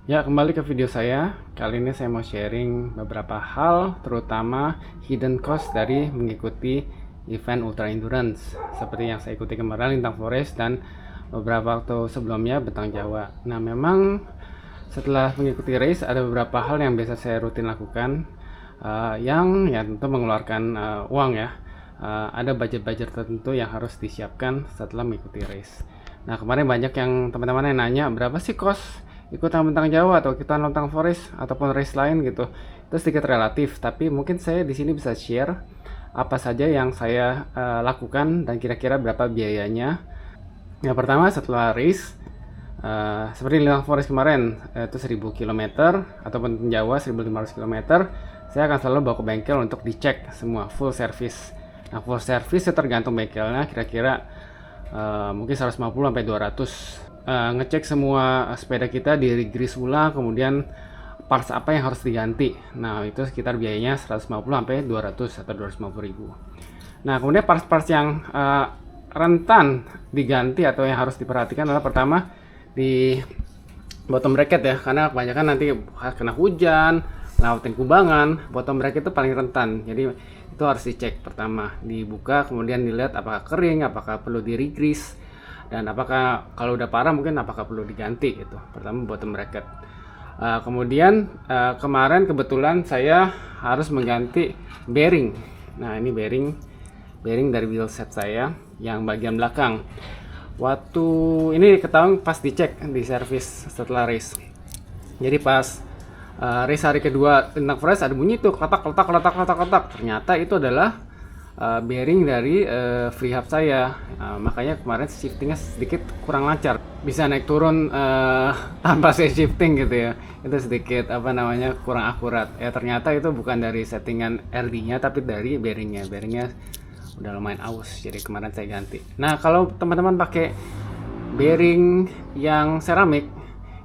Ya, kembali ke video saya. Kali ini saya mau sharing beberapa hal, terutama hidden cost dari mengikuti event ultra endurance seperti yang saya ikuti kemarin Lintang Forest dan beberapa waktu sebelumnya Bentang Jawa. Nah, memang setelah mengikuti race ada beberapa hal yang biasa saya rutin lakukan, yang ya tentu mengeluarkan uang ya. Ada budget-budget tertentu yang harus disiapkan setelah mengikuti race. Nah, kemarin banyak yang teman-teman yang nanya berapa sih cost ikutan Bentang Jawa atau ikutan Lontang Forest ataupun race lain gitu. Itu sedikit relatif, tapi mungkin saya di sini bisa share apa saja yang saya lakukan dan kira-kira berapa biayanya. Yang pertama, setelah race, seperti Lontang Forest kemarin, itu 1000 km ataupun Jawa 1500 km, saya akan selalu bawa ke bengkel untuk dicek semua full service. Nah, full service tergantung bengkelnya, kira-kira mungkin 150 sampai 200. Ngecek semua sepeda kita, di grease ulang, kemudian parts apa yang harus diganti. Nah, itu sekitar biayanya 150 sampai 200 atau 250 ribu. Nah, kemudian parts-parts yang rentan diganti atau yang harus diperhatikan adalah pertama di bottom bracket ya, karena kebanyakan nanti kena hujan, lewatin kubangan, bottom bracket itu paling rentan. Jadi itu harus dicek pertama, dibuka, kemudian dilihat apakah kering, apakah perlu di re-grease, dan apakah kalau udah parah mungkin apakah perlu diganti gitu. Pertama bottom bracket. Kemudian kemarin kebetulan saya harus mengganti bearing. Nah, ini bearing dari wheel set saya yang bagian belakang. Waktu ini ketahuan pas dicek di servis setelah race. Jadi pas race hari kedua Lintang Forest ada bunyi tuh kotak. Ternyata itu adalah bearing dari free hub saya. Makanya kemarin shiftingnya sedikit kurang lancar, bisa naik turun tanpa saya shifting gitu ya. Itu sedikit kurang akurat ya. Ternyata itu bukan dari settingan RD nya tapi dari bearingnya udah lumayan aus, jadi kemarin saya ganti. Nah, kalau teman-teman pakai bearing yang seramik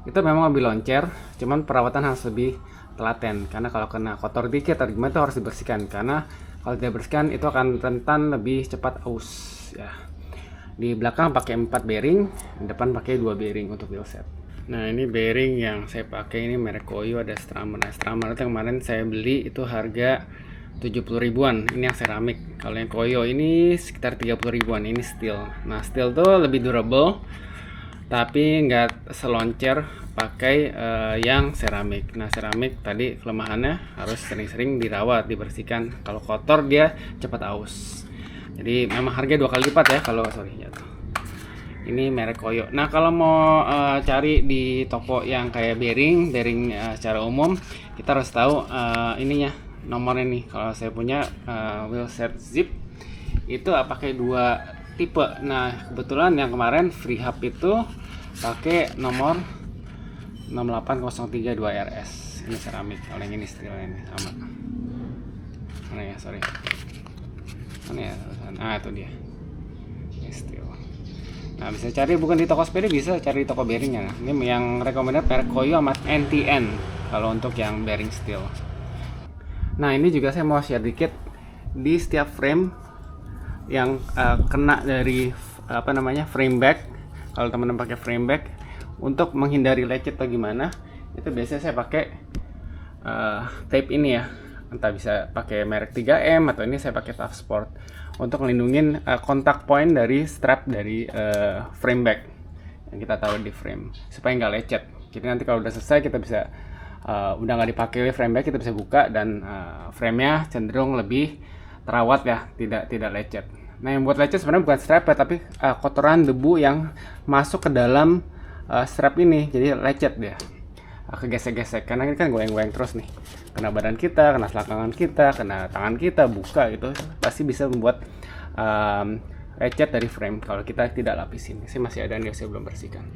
itu memang lebih loncer, cuman perawatan harus lebih telaten, karena kalau kena kotor dikit atau gimana itu harus dibersihkan, karena kalau tidak bersihkan itu akan rentan lebih cepat aus ya. Di belakang pakai 4 bearing, di depan pakai 2 bearing untuk wheel set. Nah, ini bearing yang saya pakai ini merek Koyo, ada Stramer. Nah, Stramer itu kemarin saya beli itu harga 70 ribuan, ini yang seramik. Kalau yang Koyo ini sekitar 30 ribuan, ini steel. Nah, steel tuh lebih durable, tapi nggak seloncer pakai yang seramik. Nah, seramik tadi kelemahannya harus sering-sering dirawat, dibersihkan. Kalau kotor dia cepat aus. Jadi memang harga 2 kali lipat ya kalau jatuh. Ini merek Koyo. Nah, kalau mau cari di toko yang kayak bearing secara umum, kita harus tahu ininya, nomornya nih. Kalau saya punya wheel set zip itu pakai 2 tipe. Nah, kebetulan yang kemarin free hub itu pakai nomor 68032 RS. Ini seramik. Kalau yang ini steel, ini sama. Mana ya, sorry. Mana ya? Nah, itu dia. Ini steel. Nah, bisa cari bukan di toko sepeda, bisa cari di toko bearingnya. Nah, ini yang recommended merek Koyo sama NTN kalau untuk yang bearing steel. Nah, ini juga saya mau share dikit, di setiap frame yang kena dari frame back. Kalau teman-teman pakai frame back untuk menghindari lecet atau gimana, itu biasanya saya pakai tape ini ya. Entah bisa pakai merek 3M atau ini saya pakai Tough Sport untuk melindungi kontak point dari strap dari frame back yang kita taruh di frame supaya nggak lecet. Jadi nanti kalau udah selesai kita bisa udah nggak dipakai frame back, kita bisa buka dan frame-nya cenderung lebih terawat ya, tidak lecet. Nah, yang buat lecet sebenarnya bukan strap ya, tapi kotoran debu yang masuk ke dalam strap ini, jadi lecet dia, kegesek-gesek karena ini kan goyang-goyang terus nih, kena badan kita, kena selangkangan kita, kena tangan kita, buka gitu, pasti bisa membuat lecet dari frame kalau kita tidak lapisin. Ini masih ada yang saya belum bersihkan.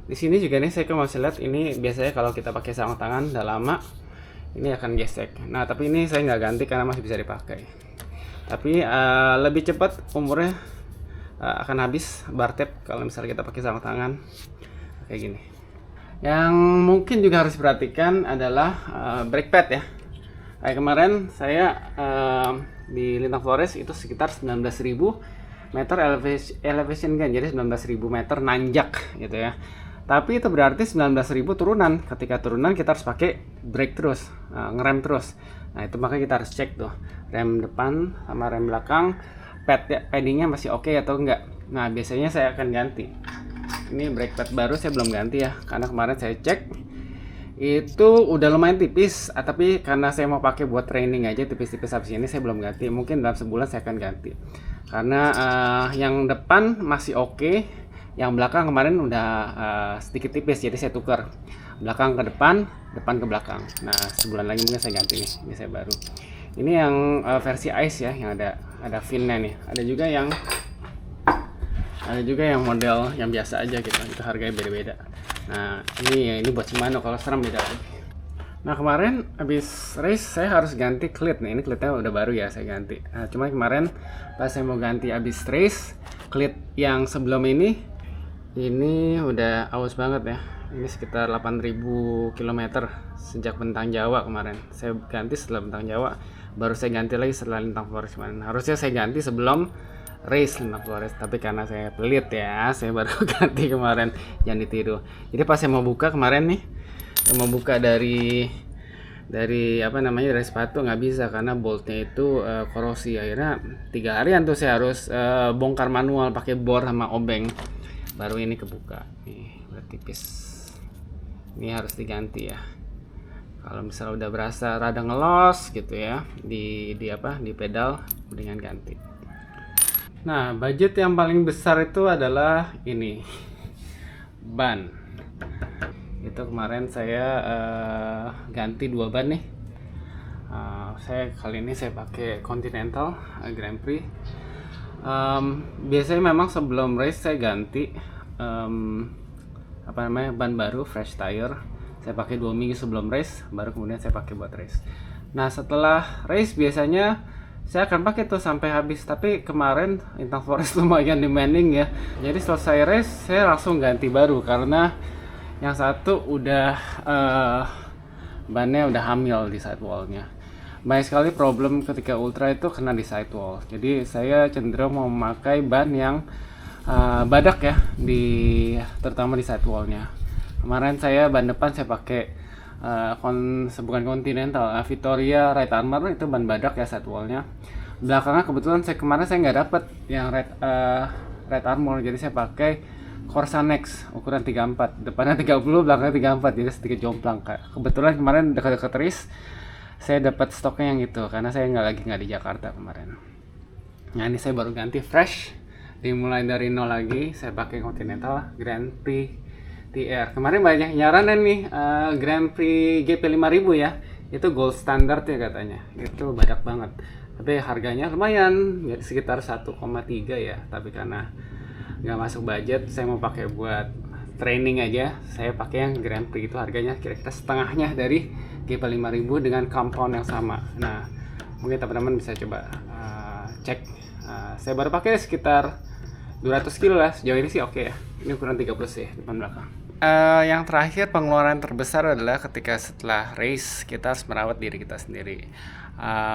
Di sini juga nih saya masih lihat, ini biasanya kalau kita pakai sarung tangan udah lama ini akan gesek. Nah, tapi ini saya nggak ganti karena masih bisa dipakai. Tapi lebih cepat umurnya akan habis bar tape kalau misalnya kita pakai sarung tangan kayak gini. Yang mungkin juga harus diperhatikan adalah brake pad ya. Kayak kemarin saya di Lintang Forest itu sekitar 19.000 meter elevation gain, jadi 19.000 meter nanjak gitu ya. Tapi itu berarti 19.000 turunan. Ketika turunan kita harus pakai brake terus, ngerem terus. Nah itu makanya kita harus cek tuh rem depan sama rem belakang paddingnya masih oke atau enggak. Nah biasanya saya akan ganti. Ini brake pad baru saya belum ganti ya, karena kemarin saya cek itu udah lumayan tipis, tapi karena saya mau pakai buat training aja tipis-tipis, habis ini saya belum ganti. Mungkin dalam sebulan saya akan ganti, karena yang depan masih oke, yang belakang kemarin udah sedikit tipis, jadi saya tukar belakang ke depan, depan ke belakang. Nah sebulan lagi mungkin saya ganti nih. Ini saya baru, ini yang versi ice ya, yang ada finnya nih. Ada juga yang model yang biasa aja gitu, itu harganya beda-beda. Nah ini buat Shimano, kalau SRAM beda lagi. Nah kemarin habis race saya harus ganti klit nih. Ini klitnya udah baru ya, saya ganti. Nah cuma kemarin pas saya mau ganti habis race, klit yang sebelum ini udah aus banget ya. Ini sekitar 8.000 km sejak Bentang Jawa kemarin. Saya ganti setelah Bentang Jawa, baru saya ganti lagi setelah Lintang Forest kemarin. Harusnya saya ganti sebelum race Lintang Forest, tapi karena saya pelit ya, saya baru ganti kemarin. Jangan ditiru. Jadi pas saya mau buka kemarin nih, saya mau buka dari apa namanya, dari sepatu, nggak bisa karena boltnya itu korosi. Akhirnya 3 harian tuh saya harus bongkar manual pakai bor sama obeng, baru ini kebuka. Nih udah tipis, ini harus diganti ya. Kalau misalnya udah berasa rada ngelos gitu ya di pedal, mendingan ganti. Nah budget yang paling besar itu adalah ini, ban. Itu kemarin saya ganti 2 ban nih. Kali ini saya pakai Continental Grand Prix. Biasanya memang sebelum race saya ganti ban baru, fresh tire. Saya pakai 2 minggu sebelum race, baru kemudian saya pakai buat race. Nah setelah race biasanya saya akan pakai tuh sampai habis, tapi kemarin Lintang Forest lumayan demanding ya. Jadi selesai race saya langsung ganti baru, karena yang satu udah bannya udah hamil di sidewallnya. Banyak sekali problem ketika ultra itu kena di sidewall. Jadi saya cenderung mau memakai ban yang badak ya, terutama di sidewallnya. Kemarin saya ban depan saya pakai bukan Continental, Vittoria Red Armor, itu ban badak ya sidewallnya. Belakangnya kebetulan kemarin saya nggak dapet yang Red Armor, jadi saya pakai Corsa Next ukuran 34, depannya 30, belakangnya 34, jadi sedikit jomplang. Kebetulan kemarin dekat-dekat race saya dapat stoknya yang itu, karena saya nggak di Jakarta kemarin. Nah ini saya baru ganti fresh, dimulai dari nol lagi. Saya pakai Continental Grand Prix TR. Kemarin banyak nyaranan nih Grand Prix GP 5000 ya, itu gold standard ya katanya, itu badak banget. Tapi harganya lumayan, ya sekitar 1,3 ya. Tapi karena nggak masuk budget, saya mau pakai buat training aja, saya pakai yang Grand Prix. Itu harganya kira-kira setengahnya dari GP 5000 dengan compound yang sama. Nah mungkin teman-teman bisa coba cek. Saya baru pakai sekitar 200 kilo lah sejauh ini sih, oke ya. Ini ukuran 30 sih depan belakang. Yang terakhir, pengeluaran terbesar adalah ketika setelah race kita harus merawat diri kita sendiri.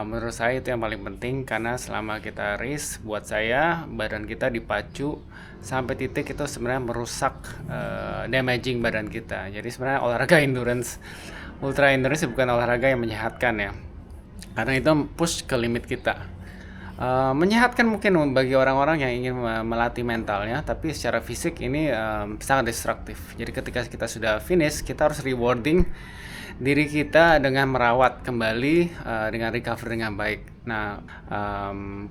Menurut saya itu yang paling penting, karena selama kita race, buat saya badan kita dipacu sampai titik itu sebenarnya merusak, damaging badan kita. Jadi sebenarnya olahraga endurance, ultra endurance bukan olahraga yang menyehatkan ya, karena itu push ke limit kita. Menyehatkan mungkin bagi orang-orang yang ingin melatih mentalnya, tapi secara fisik ini sangat destruktif. Jadi ketika kita sudah finish, kita harus rewarding diri kita dengan merawat kembali, dengan recover dengan baik. Nah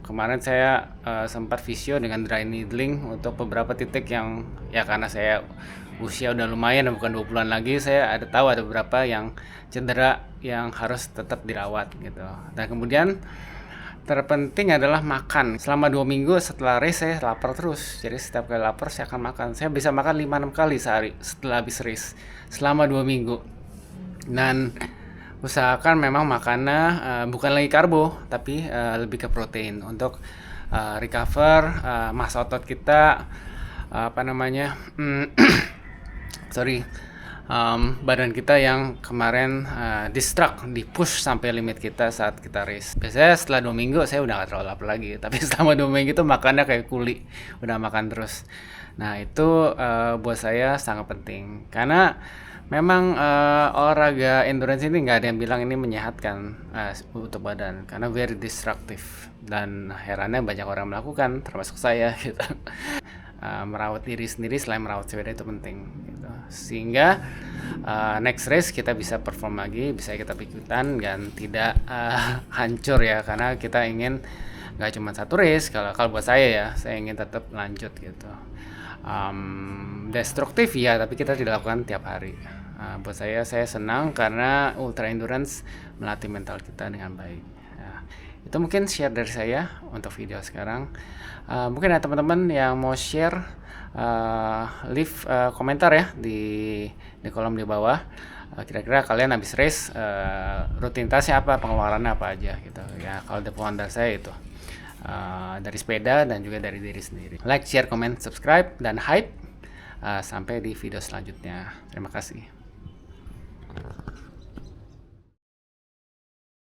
kemarin saya sempat visio dengan dry needling untuk beberapa titik yang ya, karena saya usia udah lumayan, bukan 20-an lagi, saya tahu ada beberapa yang cedera yang harus tetap dirawat gitu. Dan kemudian terpenting adalah makan. Selama 2 minggu setelah race saya lapar terus. Jadi setiap kali lapar saya akan makan. Saya bisa makan 5-6 kali sehari setelah habis race selama 2 minggu. Dan usahakan memang makannya bukan lagi karbo, tapi lebih ke protein untuk recover massa otot kita, badan kita yang kemarin distract, di-push sampai limit kita saat kita race. Biasanya setelah 2 minggu saya udah gak terlalu lapar lagi, tapi selama 2 minggu itu makannya kayak kuli, udah makan terus. Nah itu buat saya sangat penting, karena memang olahraga endurance ini nggak ada yang bilang ini menyehatkan untuk badan, karena very destructive, dan herannya banyak orang melakukan, termasuk saya gitu. Merawat diri sendiri selain merawat sepeda itu penting gitu. Sehingga next race kita bisa perform lagi, bisa kita ikutan dan tidak hancur ya, karena kita ingin nggak cuma satu race. Kalau buat saya ingin tetap lanjut gitu. Destruktif ya, tapi kita tidak lakukan tiap hari. Buat saya senang karena ultra endurance melatih mental kita dengan baik. Itu mungkin share dari saya untuk video sekarang. Mungkin ada teman-teman yang mau share, leave komentar ya di kolom di bawah. Kira-kira kalian habis race rutinitasnya apa, pengeluarannya apa aja gitu ya. Kalau dari pengalaman saya itu dari sepeda dan juga dari diri sendiri. Like, share, comment, subscribe, dan hype. Sampai di video selanjutnya. Terima kasih.